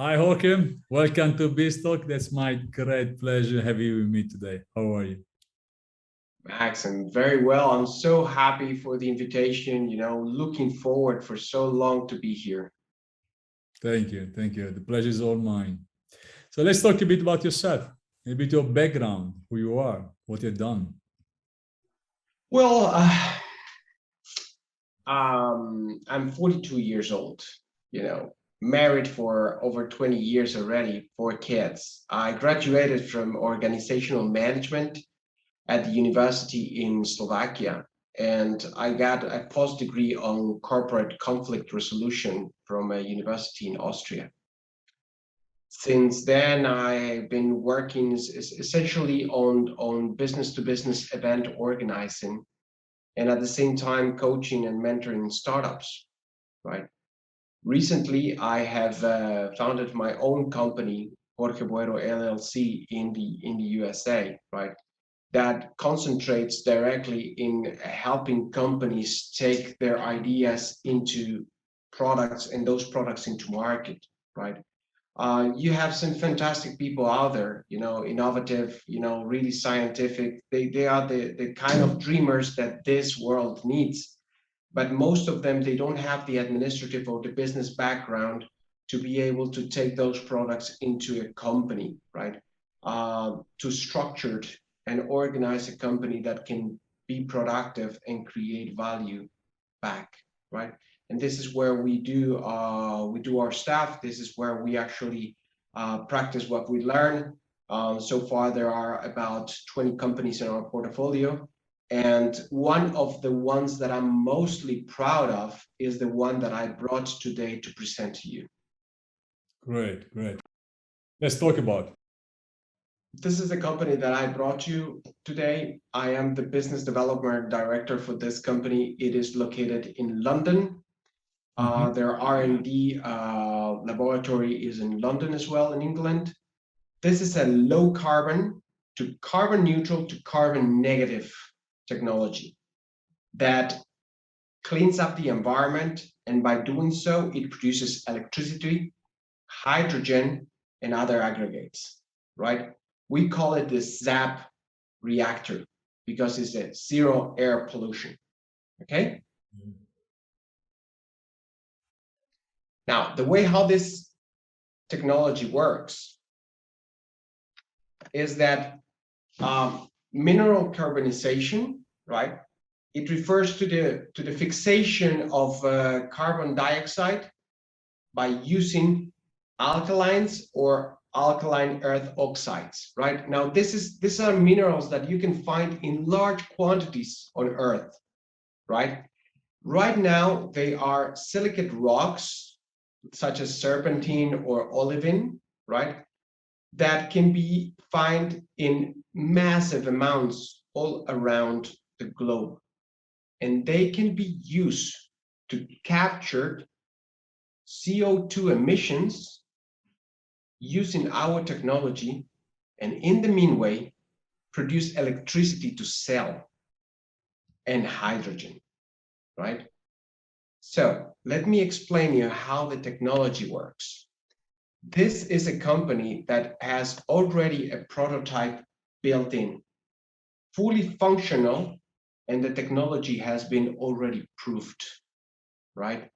Hi, Jorge. Welcome to BizTalk. That's my great pleasure having you with me today. How are you? Max, I'm very well. I'm so happy for the invitation, looking forward for so long to be here. Thank you. Thank you. The pleasure is all mine. So let's talk a bit about yourself, a bit your background, who you are, what you've done. Well, I'm 42 years old, married for over 20 years already, 4 kids. I graduated from organizational management at the university in Slovakia, and I got a post degree on corporate conflict resolution from a university in Austria. Since then, I've been working essentially on business to business event organizing, and at the same time coaching and mentoring startups, right? Recently, I have founded my own company, Jorge Boero LLC, in the USA, right? That concentrates directly in helping companies take their ideas into products and those products into market, right? You have some fantastic people out there, innovative, really scientific. They are the kind of dreamers that this world needs. But most of them, they don't have the administrative or the business background to be able to take those products into a company, right? To structured and organize a company that can be productive and create value back, right? And this is where we do our stuff. This is where we actually practice what we learn. So far, there are about 20 companies in our portfolio. And one of the ones that I'm mostly proud of is the one that I brought today to present to you. Great, great. Let's talk about it. This is the company that I brought you today. I am the business development director for this company. It is located in London. Their R&D laboratory is in London as well, in England. This is a low carbon to carbon neutral to carbon negative technology that cleans up the environment, and by doing so, it produces electricity, hydrogen, and other aggregates, right? We call it the ZAP reactor because it's a zero air pollution, okay? Now, the way how this technology works is that mineral carbonization, right? It refers to the fixation of carbon dioxide by using alkalines or alkaline earth oxides, right? Now, these are minerals that you can find in large quantities on Earth, right? Right now, they are silicate rocks, such as serpentine or olivine, right? That can be found in massive amounts all around the globe. And they can be used to capture CO2 emissions using our technology, and in the meanwhile, produce electricity to sell and hydrogen, right? So let me explain you how the technology works. This is a company that has already a prototype built in, fully functional, and the technology has been already proved, right?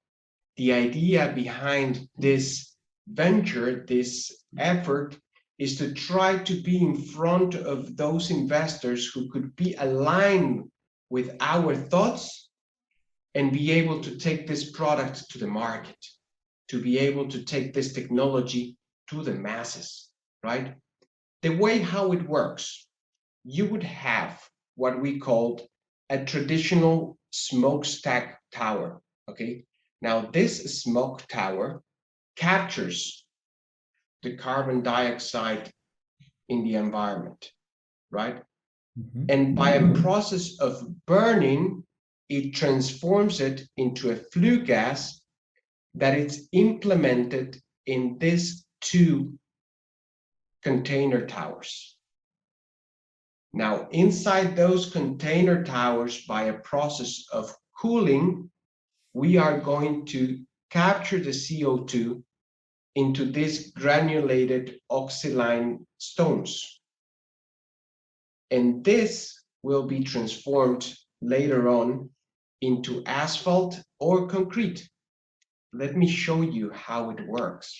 The idea behind this venture, this effort, is to try to be in front of those investors who could be aligned with our thoughts and be able to take this product to the market, to be able to take this technology to the masses, right? The way how it works, you would have what we called a traditional smokestack tower, okay? Now, this smoke tower captures the carbon dioxide in the environment, right? And by a process of burning, it transforms it into a flue gas that is implemented in these two container towers. Now, inside those container towers, by a process of cooling, we are going to capture the CO2 into these granulated oxaline stones. And this will be transformed later on into asphalt or concrete. Let me show you how it works.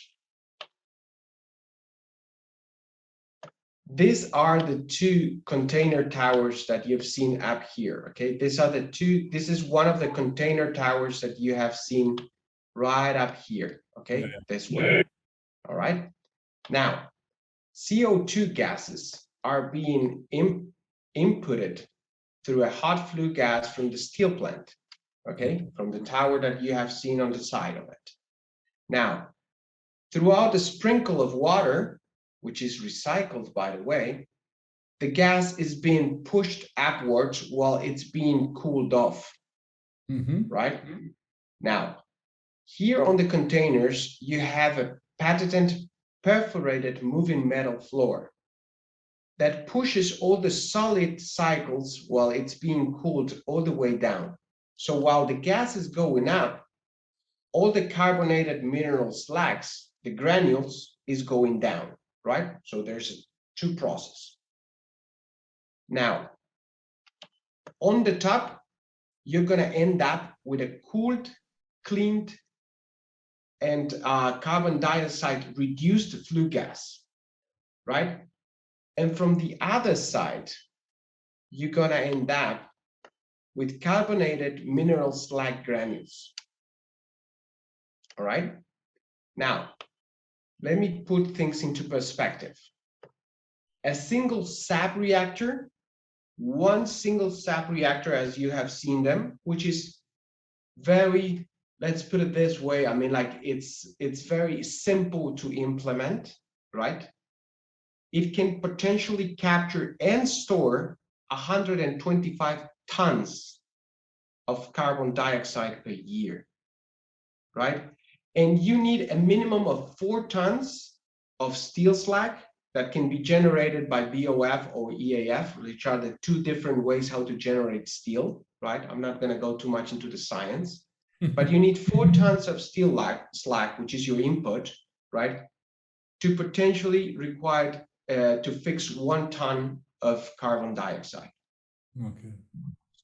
These are the two container towers that you've seen up here, okay? These are the two, this is one of the container towers that you have seen right up here, okay? Yeah. This way, all right? Now, CO2 gases are being inputted through a hot flue gas from the steel plant, okay? From the tower that you have seen on the side of it. Now, throughout the sprinkle of water, which is recycled, by the way, the gas is being pushed upwards while it's being cooled off, right? Now, here on the containers, you have a patented perforated moving metal floor that pushes all the solid cycles while it's being cooled all the way down. So while the gas is going up, all the carbonated mineral slags, the granules, is going down, right? So there's a two process. Now, on the top, you're going to end up with a cooled, cleaned, and carbon dioxide reduced flue gas, right? And from the other side, you're going to end up with carbonated mineral slag granules. All right? Now, let me put things into perspective. A single SAP reactor, one single SAP reactor, as you have seen them, which is very, let's put it this way, I mean, like it's very simple to implement, right? It can potentially capture and store 125 tons of carbon dioxide per year, right? And you need a minimum of 4 tons of steel slag that can be generated by BOF or EAF, which are the two different ways how to generate steel, right? I'm not going to go too much into the science, but you need 4 tons of steel slag, which is your input, right? To potentially require to fix 1 ton of carbon dioxide. Okay.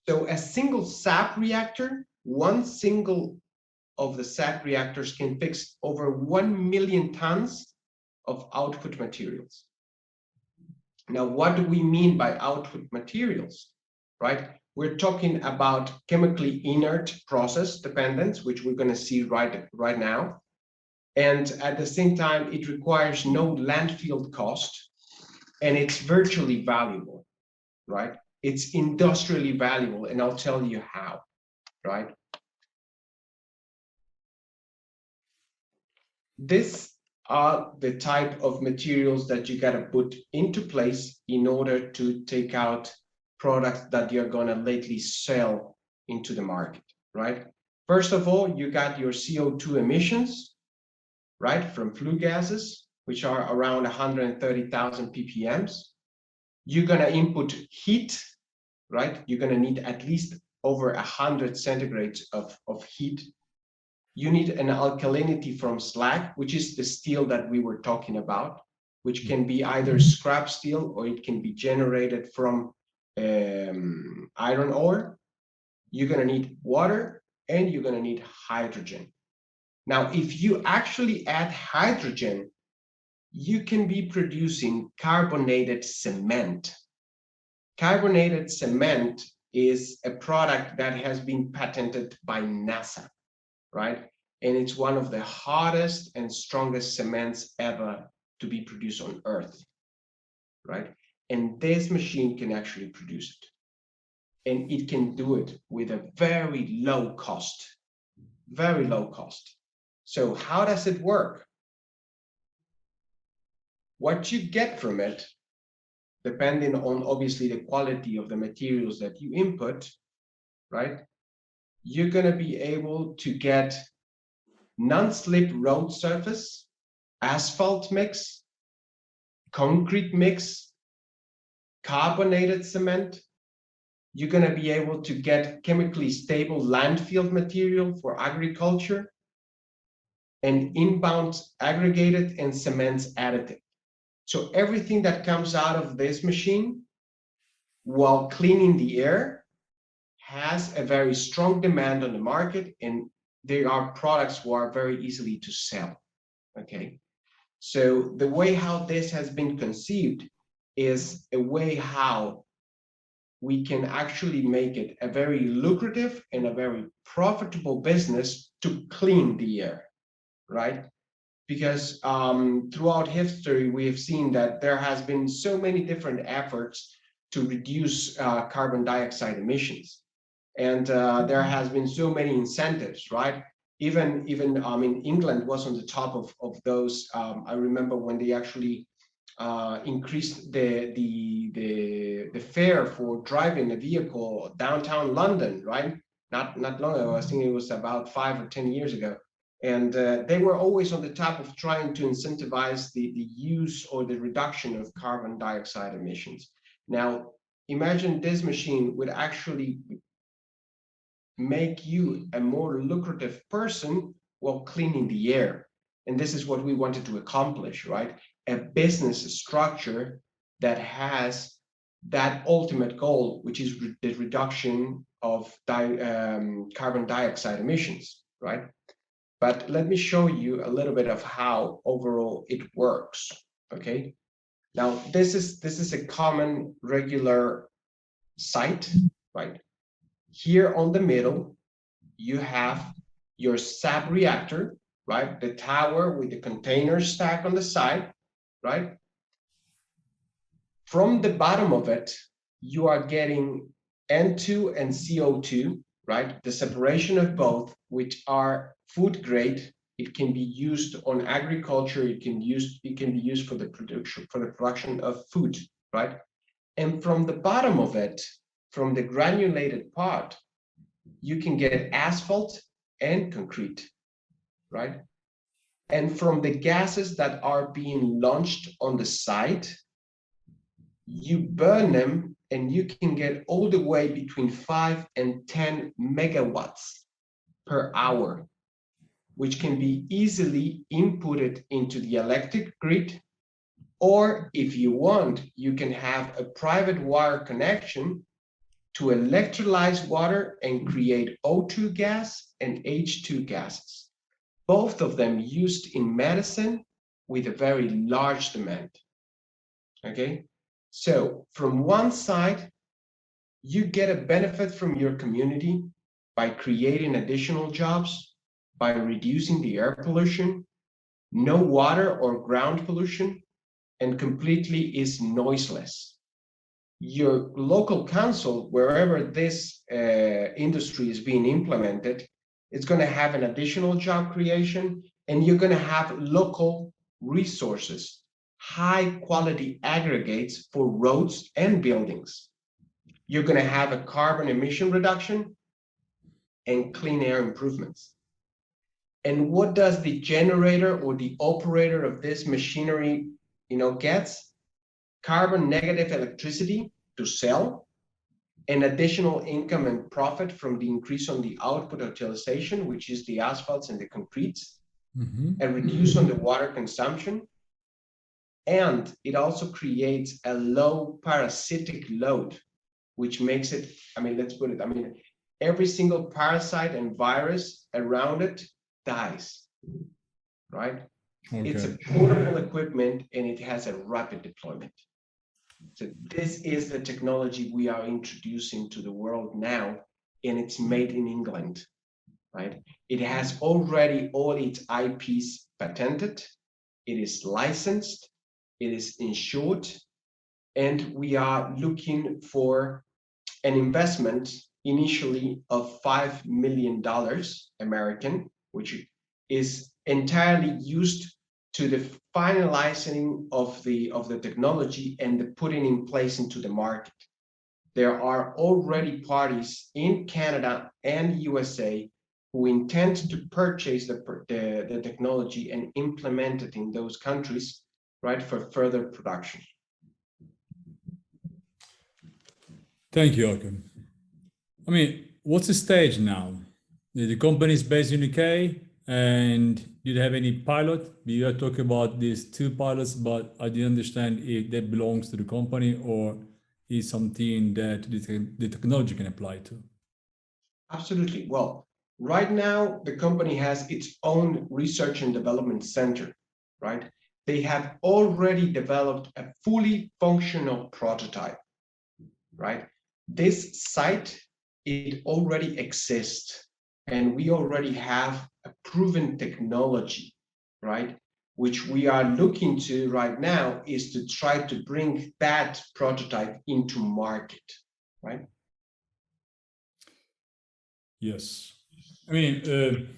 So a single SAP reactor, one single of the SAP reactors can fix over 1 million tons of output materials. Now, what do we mean by output materials, right? We're talking about chemically inert process dependence, which we're going to see right now. And at the same time, it requires no landfill cost, and it's virtually valuable, right? It's industrially valuable, and I'll tell you how, right? These are the type of materials that you got to put into place in order to take out products that you're going to lately sell into the market, right? First of all, you got your CO2 emissions, right, from flue gases, which are around 130,000 ppms. You're going to input heat, right? You're going to need at least over 100 centigrades of heat. You need an alkalinity from slag, which is the steel that we were talking about, which can be either scrap steel or it can be generated from iron ore. You're going to need water and you're going to need hydrogen. Now, if you actually add hydrogen, you can be producing carbonated cement. Carbonated cement is a product that has been patented by NASA, right? And it's one of the hottest and strongest cements ever to be produced on Earth, right? And this machine can actually produce it. And it can do it with a very low cost, very low cost. So how does it work? What you get from it, depending on obviously the quality of the materials that you input, right? You're going to be able to get non-slip road surface, asphalt mix, concrete mix, carbonated cement. You're going to be able to get chemically stable landfill material for agriculture. and inbound aggregated and cements additive. So everything that comes out of this machine while cleaning the air has a very strong demand on the market, and they are products who are very easily to sell. Okay, so the way how this has been conceived is a way how we can actually make it a very lucrative and a very profitable business to clean the air, right? Because throughout history, we have seen that there has been so many different efforts to reduce carbon dioxide emissions. And there has been so many incentives, right? Even England was on the top of those. I remember when they actually increased the fare for driving a vehicle downtown London, right? Not long ago. I think it was about 5 or 10 years ago. And they were always on the top of trying to incentivize the use or the reduction of carbon dioxide emissions. Now, imagine this machine would actually make you a more lucrative person while cleaning the air. And this is what we wanted to accomplish, right? A business structure that has that ultimate goal, which is the reduction of carbon dioxide emissions, right? But let me show you a little bit of how overall it works, okay? Now, this is a common regular site, right? Here on the middle, you have your SAP reactor, right? The tower with the container stack on the side, right? From the bottom of it, you are getting N2 and CO2, right? The separation of both, which are food grade. It can be used on agriculture. It can be used for the production of food, right? And from the bottom of it, from the granulated part, you can get asphalt and concrete, right? And from the gases that are being launched on the site, you burn them and you can get all the way between 5 and 10 megawatts per hour, which can be easily inputted into the electric grid. Or if you want, you can have a private wire connection to electrolyze water and create O2 gas and H2 gases, both of them used in medicine with a very large demand. Okay, so from one side, you get a benefit from your community by creating additional jobs, by reducing the air pollution, no water or ground pollution, and completely is noiseless. Your local council, wherever this industry is being implemented, it's going to have an additional job creation, and you're going to have local resources, high quality aggregates for roads and buildings. You're going to have a carbon emission reduction and clean air improvements. And what does the generator or the operator of this machinery, gets? Carbon negative electricity to sell, an additional income and profit from the increase on the output utilization, which is the asphalts and the concretes, a reduce on the water consumption, and it also creates a low parasitic load, which makes it, let's put it, every single parasite and virus around it dies, right? Okay. It's a portable equipment and it has a rapid deployment. So this is the technology we are introducing to the world now, and it's made in England, right? It has already all its IPs patented, it is licensed, it is insured, and we are looking for an investment initially of $5 million American, which is entirely used to the finalizing of the technology and the putting in place into the market. There are already parties in Canada and USA who intend to purchase the technology and implement it in those countries, right, for further production. Thank you, Jorge. What's the stage now? The company is based in UK And did you have any pilot? We are talking about these 2 pilots, but I didn't understand if that belongs to the company or is something that the technology can apply to. Absolutely. Well, right now, the company has its own research and development center, right? They have already developed a fully functional prototype, right? This site, it already exists, and we already have a proven technology, right? Which we are looking to right now is to try to bring that prototype into market, right? Yes. I mean,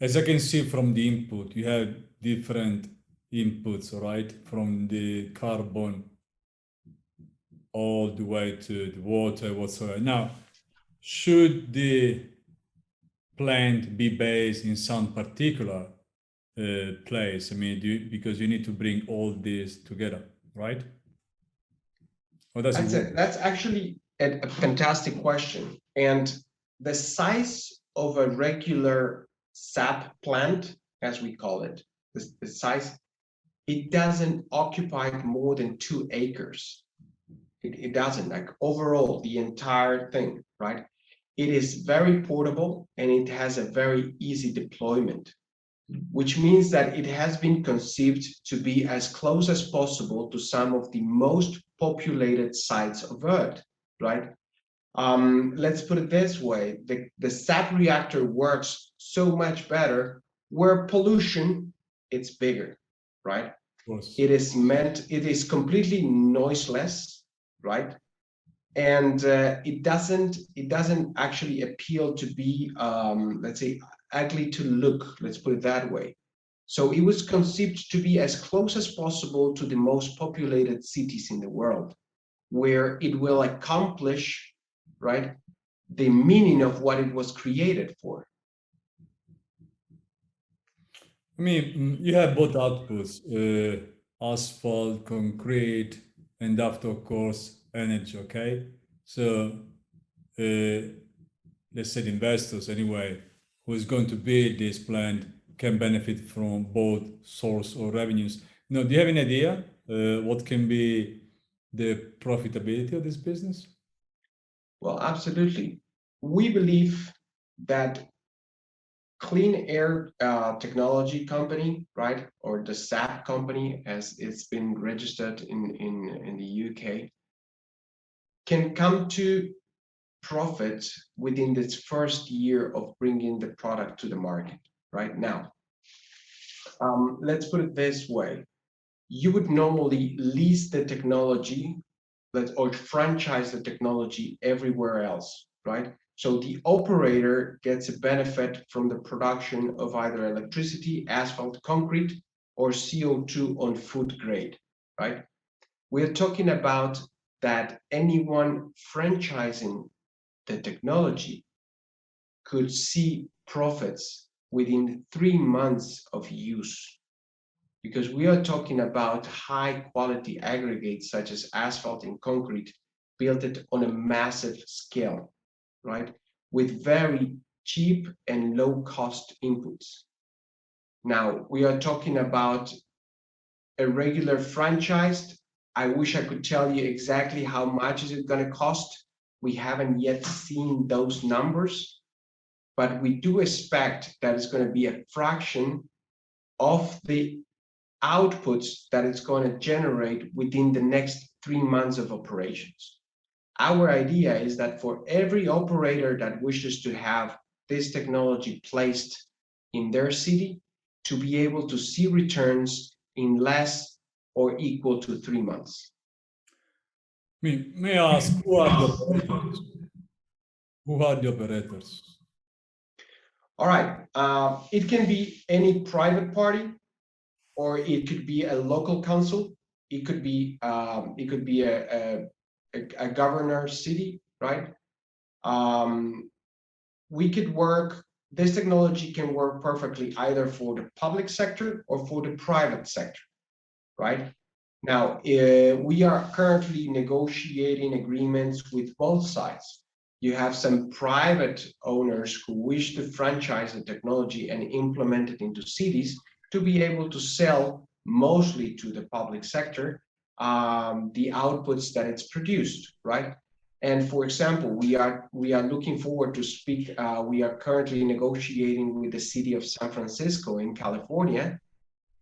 as I can see from the input, you have different inputs, right? From the carbon all the way to the water, whatsoever. Now, should the plant be based in some particular place? I mean, because you need to bring all this together, right? Or does it work? That's actually a fantastic question. And the size of a regular sap plant, as we call it, the size, it doesn't occupy more than 2 acres. It doesn't, like overall, the entire thing, right? It is very portable and it has a very easy deployment, which means that it has been conceived to be as close as possible to some of the most populated sites of Earth, right? Let's put it this way, the SAP reactor works so much better where pollution, it's bigger, right? Of course. It is completely noiseless, right? And it doesn't actually appeal to be, let's say, ugly to look, let's put it that way. So it was conceived to be as close as possible to the most populated cities in the world, where it will accomplish, right, the meaning of what it was created for. I mean, you have both outputs, asphalt, concrete, and after, of course, energy, okay? So, let's say the investors anyway, who is going to build this plant can benefit from both source or revenues. Now, do you have an idea what can be the profitability of this business? Well, absolutely. We believe that clean air technology company, right, or the SAP company, as it's been registered in the UK, can come to profit within its first year of bringing the product to the market. Right now, let's put it this way: you would normally lease the technology, or franchise the technology everywhere else, right? So the operator gets a benefit from the production of either electricity, asphalt, concrete, or CO2 on food grade, right? We're talking about that anyone franchising the technology could see profits within 3 months of use, because we are talking about high quality aggregates such as asphalt and concrete built it on a massive scale, right? With very cheap and low cost inputs. Now, we are talking about a regular franchised. I wish I could tell you exactly how much is it going to cost. We haven't yet seen those numbers, but we do expect that it's going to be a fraction of the outputs that it's going to generate within the next 3 months of operations. Our idea is that for every operator that wishes to have this technology placed in their city, to be able to see returns in less or equal to 3 months. May I ask, who are the operators? Who are the operators? All right, it can be any private party, or it could be a local council. It could be a governor city, right? We could work. This technology can work perfectly either for the public sector or for the private sector, right? Now, we are currently negotiating agreements with both sides. you have some private owners who wish to franchise the technology and implement it into cities to be able to sell mostly to the public sector the outputs that it's produced, right? And for example, we are looking forward to speak. We are currently negotiating with the city of San Francisco in California,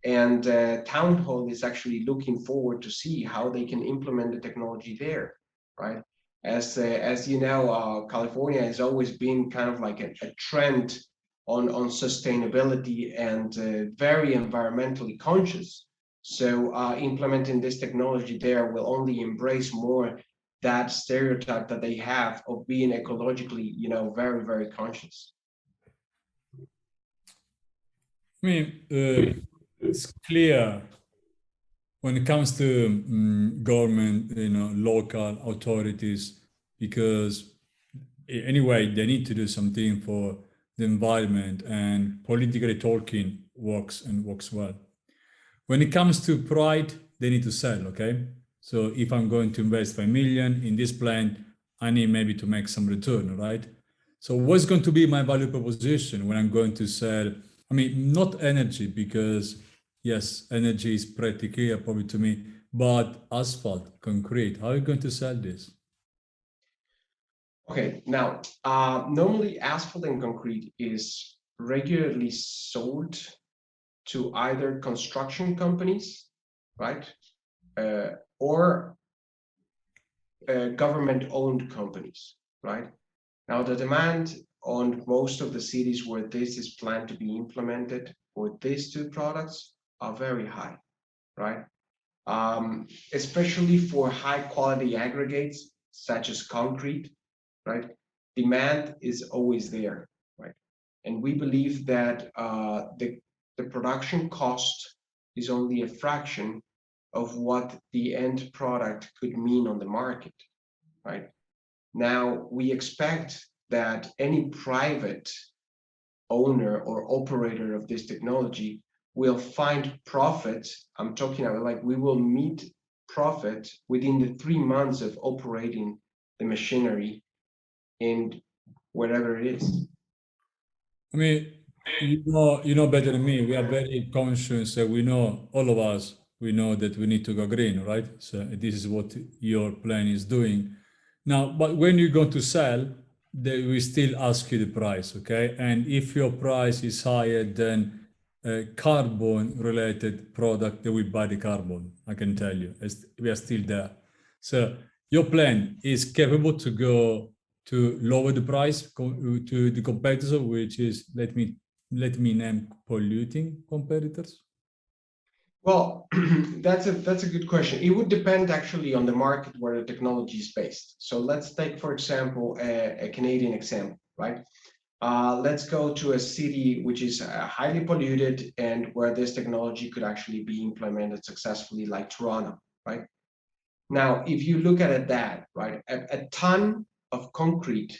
and Town Hall is actually looking forward to see how they can implement the technology there, right? As you know, California has always been kind of like a trend on sustainability and very environmentally conscious. So implementing this technology there will only embrace more that stereotype that they have of being ecologically, you know, very, very conscious. I mean, it's clear when it comes to government, you know, local authorities, because anyway, they need to do something for the environment, and politically talking works well. When it comes to pride, they need to sell, okay? So if I'm going to invest 5 million in this plant, I need maybe to make some return, right? So what's going to be my value proposition when I'm going to sell? I mean, not energy, because yes, energy is pretty clear probably to me, but asphalt, concrete, how are you going to sell this? Okay, now, normally asphalt and concrete is regularly sold to either construction companies, right? Or government-owned companies, right? Now, the demand on most of the cities where this is planned to be implemented for these two products are very high, right? Especially for high-quality aggregates such as concrete, right? Demand is always there, right? And we believe that the production cost is only a fraction of what the end product could mean on the market, right? Now, we expect that any private owner or operator of this technology will find profit. I'm talking about like we will meet profit within the 3 months of operating the machinery in whatever it is. I mean, you know better than me. We are very conscious that we know, all of us, we know that we need to go green, right? So this is what your plan is doing. Now, but when you go to sell, they will still ask you the price, okay? And if your price is higher than a carbon-related product, they will buy the carbon, I can tell you. We are still there. So your plan is capable to go to lower the price to the competitor, which is, let me name polluting competitors? Well, that's a good question. It would depend actually on the market where the technology is based. So let's take, for example, a Canadian example, right? Let's go to a city which is highly polluted and where this technology could actually be implemented successfully, like Toronto, right? Now, if you look at it that, right, a ton of concrete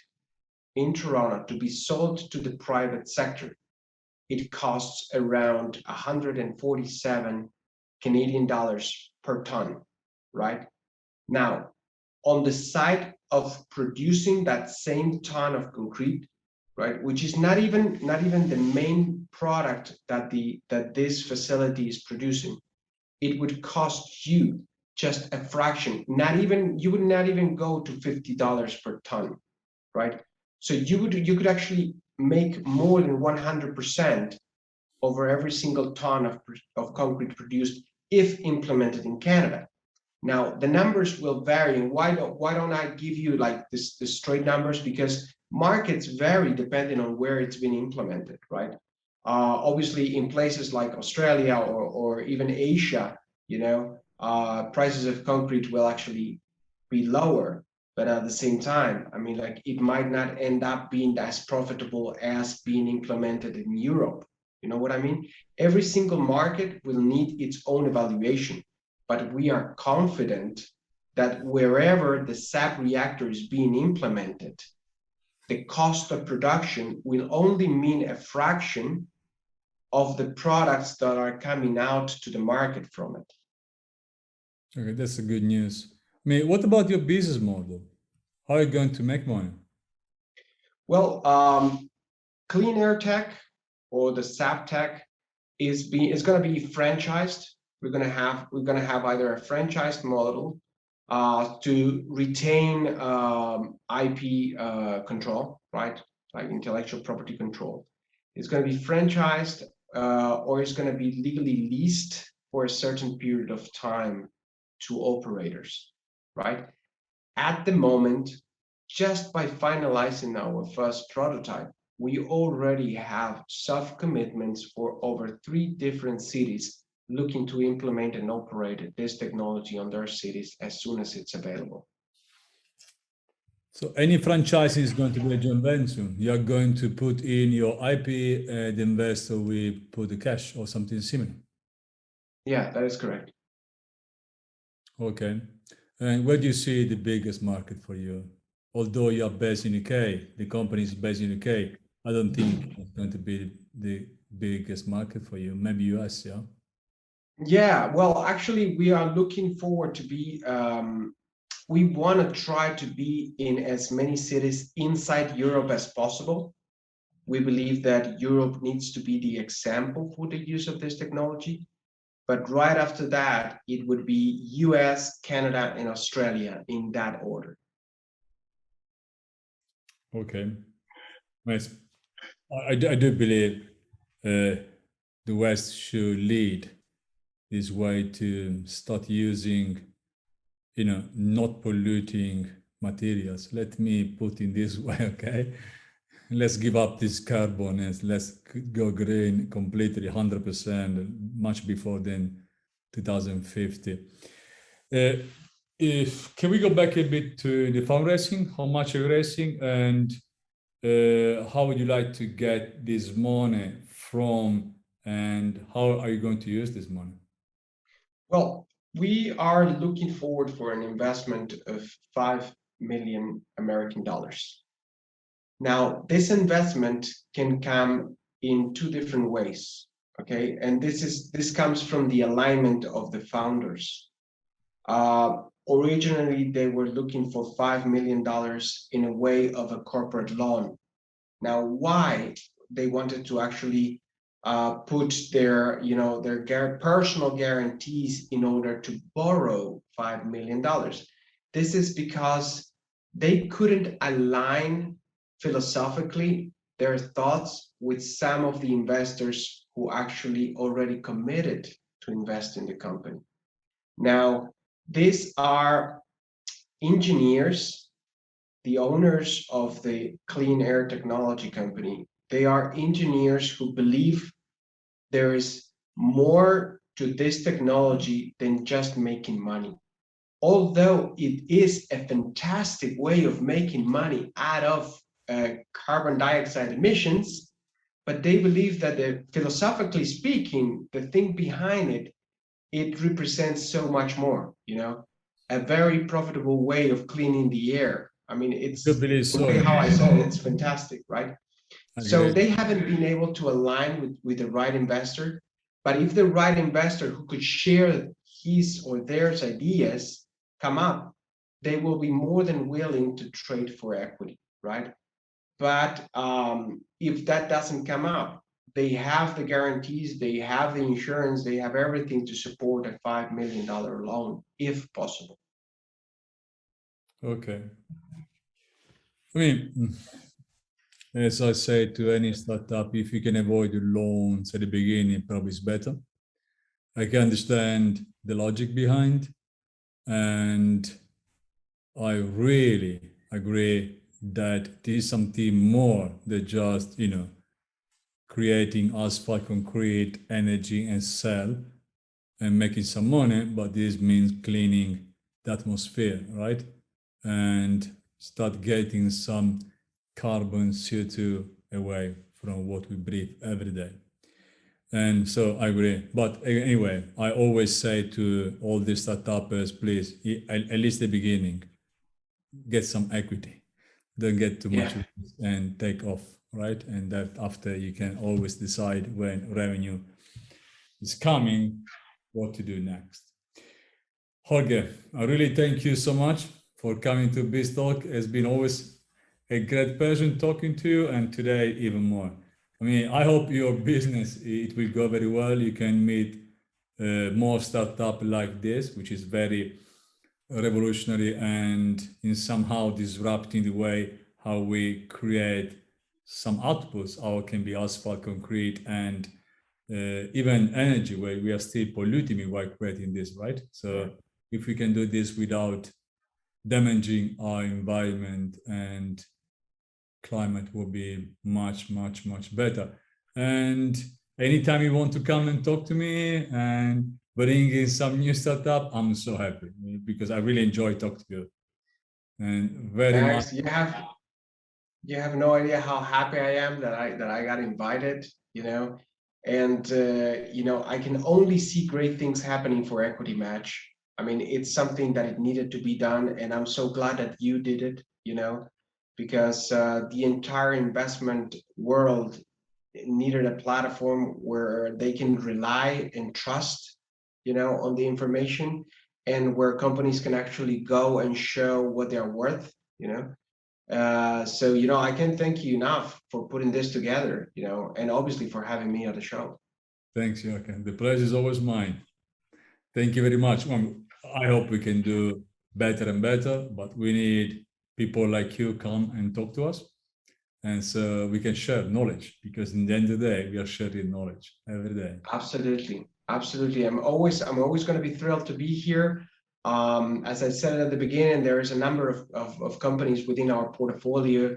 in Toronto to be sold to the private sector, it costs around 147 Canadian dollars per ton, right? Now, on the side of producing that same ton of concrete, right, which is not even the main product that this facility is producing, it would cost you just a fraction. You would not even go to $50 per ton, right? So you could actually make more than 100% over every single ton of concrete produced if implemented in Canada. Now, the numbers will vary. And why don't I give you like the straight numbers? Because markets vary depending on where it's been implemented, right? Obviously, in places like Australia or even Asia, you know, prices of concrete will actually be lower. But at the same time, I mean, like it might not end up being as profitable as being implemented in Europe. You know what I mean? Every single market will need its own evaluation, but we are confident that wherever the SAP reactor is being implemented, the cost of production will only mean a fraction of the products that are coming out to the market from it. Okay, that's a good news. I mean, what about your business model? How are you going to make money? Well, clean air tech or the SAP tech is going to be franchised. We're going to have either a franchised model to retain IP control, right? Like intellectual property control. It's going to be franchised or it's going to be legally leased for a certain period of time to operators, right? At the moment, just by finalizing our first prototype, we already have soft commitments for over 3 different cities looking to implement and operate this technology on their cities as soon as it's available. So any franchising is going to be a joint venture. You're going to put in your IP, the investor will put the cash or something similar. Yeah, that is correct. Okay. And where do you see the biggest market for you? Although you are based in UK, the company is based in UK, I don't think it's going to be the biggest market for you. Maybe US, yeah? Yeah, well, actually, we are looking forward to be, we want to try to be in as many cities inside Europe as possible. We believe that Europe needs to be the example for the use of this technology. But right after that, it would be US, Canada, and Australia in that order. Okay. Nice. I do believe the West should lead this way to start using, not polluting materials. Let me put in this way, okay? Let's give up this carbon and let's go green completely, 100%, much before then, 2050. Can we go back a bit to the fundraising? How much are you raising, and how would you like to get this money from, and how are you going to use this money? Well, we are looking forward for an investment of 5 million American dollars. Now, this investment can come in 2 different ways, okay? And this comes from the alignment of the founders. Originally, they were looking for $5 million in a way of a corporate loan. Now, why they wanted to actually put their, their personal guarantees in order to borrow $5 million? This is because they couldn't align philosophically their thoughts with some of the investors who actually already committed to invest in the company. Now, these are engineers, the owners of the clean air technology company. They are engineers who believe there is more to this technology than just making money. Although it is a fantastic way of making money out of carbon dioxide emissions, but they believe that philosophically speaking, the thing behind it represents so much more, a very profitable way of cleaning the air. I mean, it's okay, how I saw it, it's fantastic, right? So they haven't been able to align with the right investor, but if the right investor who could share his or their ideas come up, they will be more than willing to trade for equity, right? But if that doesn't come up, they have the guarantees, they have the insurance, they have everything to support a $5 million loan, if possible. Okay. I mean, as I say to any startup, if you can avoid the loans at the beginning, probably it's better. I can understand the logic behind, and I really agree that this is something more than just, creating asphalt, concrete, energy, and sell and making some money, but this means cleaning the atmosphere, right? And start getting some carbon CO2 away from what we breathe every day. And so I agree. But anyway, I always say to all the startups, please, at least the beginning, get some equity. Don't get too much and take off, right? And that after you can always decide when revenue is coming, what to do next. Jorge, I really thank you so much for coming to BizTalk. It's been always a great pleasure talking to you, and today even more. I mean, I hope your business, it will go very well. You can meet more startup like this, which is very revolutionary and in somehow disrupting the way how we create some outputs, how it can be asphalt, concrete, and even energy, where we are still polluting while creating this, right? So if we can do this without damaging our environment and climate, will be much, much, much better. And anytime you want to come and talk to me and bring in some new startup, I'm so happy because I really enjoy talking to you. And very much. You have no idea how happy I am that I got invited, and I can only see great things happening for EquityMatch. I mean, it's something that it needed to be done, and I'm so glad that you did it, because the entire investment world needed a platform where they can rely and trust, on the information, and where companies can actually go and show what they're worth, so I can't thank you enough for putting this together, and obviously for having me on the show. Thanks, Jorge. The pleasure is always mine. Thank you very much. I hope we can do better and better, but we need people like you come and talk to us, and so we can share knowledge, because in the end of the day, we are sharing knowledge every day. Absolutely, absolutely. I'm always going to be thrilled to be here. As I said at the beginning, there is a number of companies within our portfolio.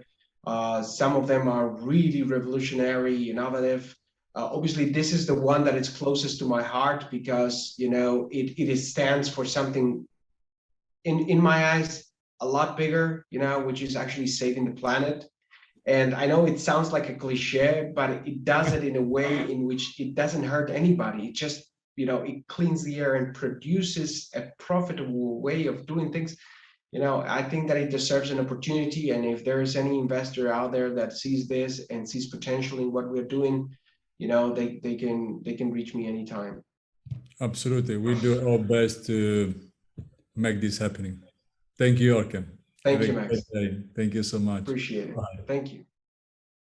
Some of them are really revolutionary, innovative. Obviously, this is the one that is closest to my heart because it stands for something, in my eyes, a lot bigger, which is actually saving the planet. And I know it sounds like a cliche, but it does it in a way in which it doesn't hurt anybody. It just, it cleans the air and produces a profitable way of doing things. I think that it deserves an opportunity. And if there is any investor out there that sees this and sees potential in what we're doing, they can reach me anytime. Absolutely. We do our best to make this happening. Thank you, Jorge. Thank you, Max. Thank you so much. Appreciate it. Bye. Thank you.